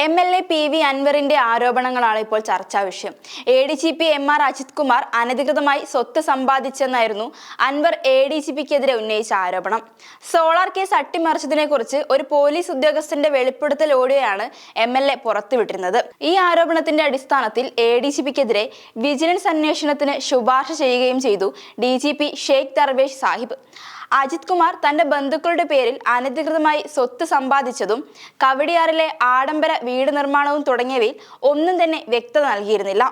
MLA PV അൻവറിന്റെ ആരോപണങ്ങളാണ് ഇപ്പോൾ ചർച്ചാ വിഷയം. ADGP MR അജിത് കുമാർ അനധികൃതമായി സ്വത്ത് സമ്പാദിച്ചെന്നായിരുന്നു അൻവർ ADGPക്കെതിരെ ഉന്നയിച്ച ആരോപണം. സോളാർ കേസ് അട്ടിമറിച്ചതിനെ കുറിച്ച് ഒരു പോലീസ് ഉദ്യോഗസ്ഥന്റെ വെളിപ്പെടുത്തൽ ഓഡിയോയാണ് MLA പുറത്തുവിട്ടിരുന്നത്. ഈ ആരോപണത്തിന്റെ അടിസ്ഥാനത്തിൽ ADGPക്കെതിരെ വിജിലൻസ് അന്വേഷണത്തിന് ശുപാർശ ചെയ്യുകയും ചെയ്തു DGP ഷെയ്ഖ് ദർവേഷ് സാഹിബ്. അജിത് കുമാർ തന്റെ ബന്ധുക്കളുടെ പേരിൽ അനധികൃതമായി സ്വത്ത് സമ്പാദിച്ചതും കവടിയാറിലെ ആഡംബര വീട് നിർമ്മാണവും തുടങ്ങിയവയിൽ ഒന്നും തന്നെ വ്യക്തത നൽകിയിരുന്നില്ല.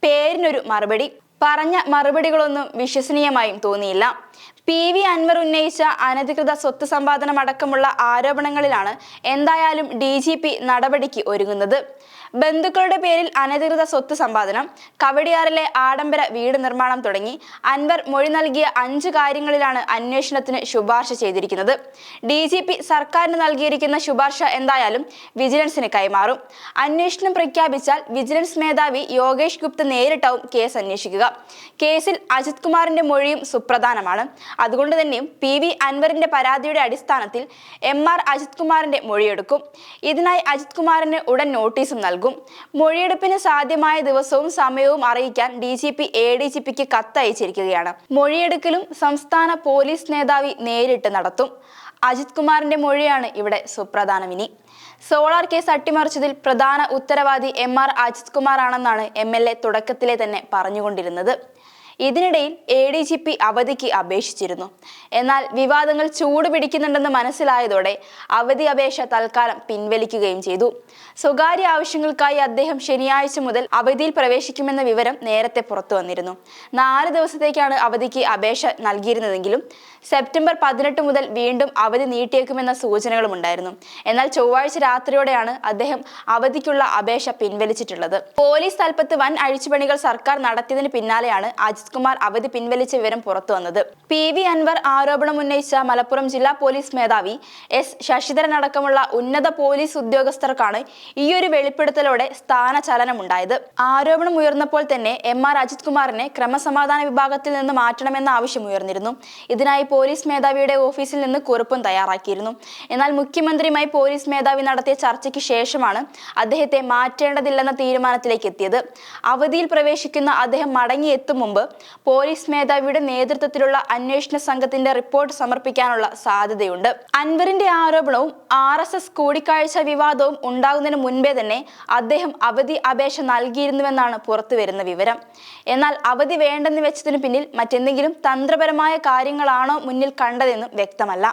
പേരിനൊരു മറുപടി. പറഞ്ഞ മറുപടികളൊന്നും വിശ്വസനീയമായും തോന്നിയില്ല. PV അൻവർ ഉന്നയിച്ച അനധികൃത സ്വത്ത് സമ്പാദനം അടക്കമുള്ള ആരോപണങ്ങളിലാണ് എന്തായാലും DGP നടപടിക്ക് ഒരുങ്ങുന്നത്. ബന്ധുക്കളുടെ പേരിൽ അനധികൃത സ്വത്ത് സമ്പാദനം, കവടിയാറിലെ ആഡംബര വീട് നിർമ്മാണം തുടങ്ങി അൻവർ മൊഴി നൽകിയ 5 കാര്യങ്ങളിലാണ് അന്വേഷണത്തിന് ശുപാർശ ചെയ്തിരിക്കുന്നത്. DGP സർക്കാരിന് നൽകിയിരിക്കുന്ന ശുപാർശ എന്തായാലും വിജിലൻസിന് കൈമാറും. അന്വേഷണം പ്രഖ്യാപിച്ചാൽ വിജിലൻസ് മേധാവി യോഗേഷ് ഗുപ്ത നേരിട്ടാവും കേസ് അന്വേഷിക്കുക. കേസിൽ അജിത് കുമാറിന്റെ മൊഴിയും സുപ്രധാനമാണ്. അതുകൊണ്ട് തന്നെയും PV അൻവറിന്റെ പരാതിയുടെ അടിസ്ഥാനത്തിൽ MR അജിത് കുമാറിന്റെ മൊഴിയെടുക്കും. ഇതിനായി അജിത് കുമാറിന് ഉടൻ നോട്ടീസും നൽകും. മൊഴിയെടുപ്പിന് സാധ്യമായ ദിവസവും സമയവും അറിയിക്കാൻ DGP ADGPക്ക് കത്തയച്ചിരിക്കുകയാണ്. മൊഴിയെടുക്കലും സംസ്ഥാന പോലീസ് മേധാവി നേരിട്ട് നടത്തും. അജിത് കുമാറിന്റെ മൊഴിയാണ് ഇവിടെ സുപ്രധാനം. ഇനി സോളാർ കേസ് അട്ടിമറിച്ചതിൽ പ്രധാന ഉത്തരവാദി MR അജിത് കുമാർ ആണെന്നാണ് MLA തുടക്കത്തിലെ തന്നെ പറഞ്ഞുകൊണ്ടിരുന്നത്. ഇതിനിടയിൽ ADGP അവധിക്ക് അപേക്ഷിച്ചിരുന്നു. എന്നാൽ വിവാദങ്ങൾ ചൂടുപിടിക്കുന്നുണ്ടെന്ന് മനസ്സിലായതോടെ അവധി അപേക്ഷ തൽക്കാലം പിൻവലിക്കുകയും ചെയ്തു. സ്വകാര്യ ആവശ്യങ്ങൾക്കായി അദ്ദേഹം ശനിയാഴ്ച മുതൽ അവധിയിൽ പ്രവേശിക്കുമെന്ന വിവരം നേരത്തെ പുറത്തു വന്നിരുന്നു. 4 ദിവസത്തേക്കാണ് അവധിക്ക് അപേക്ഷ നൽകിയിരുന്നതെങ്കിലും സെപ്റ്റംബർ 18 മുതൽ വീണ്ടും അവധി നീട്ടിയേക്കുമെന്ന സൂചനകളും ഉണ്ടായിരുന്നു. എന്നാൽ ചൊവ്വാഴ്ച രാത്രിയോടെയാണ് അദ്ദേഹം അവധിക്കുള്ള അപേക്ഷ പിൻവലിച്ചിട്ടുള്ളത്. പോലീസ് തലപ്പത്ത് വൻ അഴിച്ചുപണികൾ സർക്കാർ നടത്തിയതിന് പിന്നാലെയാണ് അജിത് കുമാർ അവധി പിൻവലിച്ച വിവരം പുറത്തു വന്നത്. PV അൻവർ ആരോപണം ഉന്നയിച്ച മലപ്പുറം ജില്ലാ പോലീസ് മേധാവി S ശശിധരൻ അടക്കമുള്ള ഉന്നത പോലീസ് ഉദ്യോഗസ്ഥർക്കാണ് ഈയൊരു വെളിപ്പെടുത്തലോടെ സ്ഥാനചലനമുണ്ടായത്. ആരോപണം ഉയർന്നപ്പോൾ തന്നെ MR അജിത് കുമാറിനെ ക്രമസമാധാന വിഭാഗത്തിൽ നിന്ന് മാറ്റണമെന്ന ആവശ്യം ഉയർന്നിരുന്നു. ഇതിനായി പോലീസ് മേധാവിയുടെ ഓഫീസിൽ നിന്ന് കുറിപ്പും തയ്യാറാക്കിയിരുന്നു. എന്നാൽ മുഖ്യമന്ത്രിയുമായി പോലീസ് മേധാവി നടത്തിയ ചർച്ചയ്ക്ക് ശേഷമാണ് അദ്ദേഹത്തെ മാറ്റേണ്ടതില്ലെന്ന തീരുമാനത്തിലേക്ക് എത്തിയത്. അവധിയിൽ പ്രവേശിക്കുന്ന അദ്ദേഹം മടങ്ങിയെത്തും മുമ്പ് പോലീസ് മേധാവിയുടെ നേതൃത്വത്തിലുള്ള അന്വേഷണ സംഘത്തിന്റെ റിപ്പോർട്ട് സമർപ്പിക്കാനുള്ള സാധ്യതയുണ്ട്. അൻവറിന്റെ ആരോപണവും RSS കൂടിക്കാഴ്ച വിവാദവും ഉണ്ടാകുന്നതിന് മുൻപേ തന്നെ അദ്ദേഹം അവധി അപേക്ഷ നൽകിയിരുന്നുവെന്നാണ് പുറത്തുവരുന്ന വിവരം. എന്നാൽ അവധി വേണ്ടെന്ന് വെച്ചതിനു പിന്നിൽ മറ്റെന്തെങ്കിലും തന്ത്രപരമായ കാര്യങ്ങളാണോ മുന്നിൽ കണ്ടതെന്നും വ്യക്തമല്ല.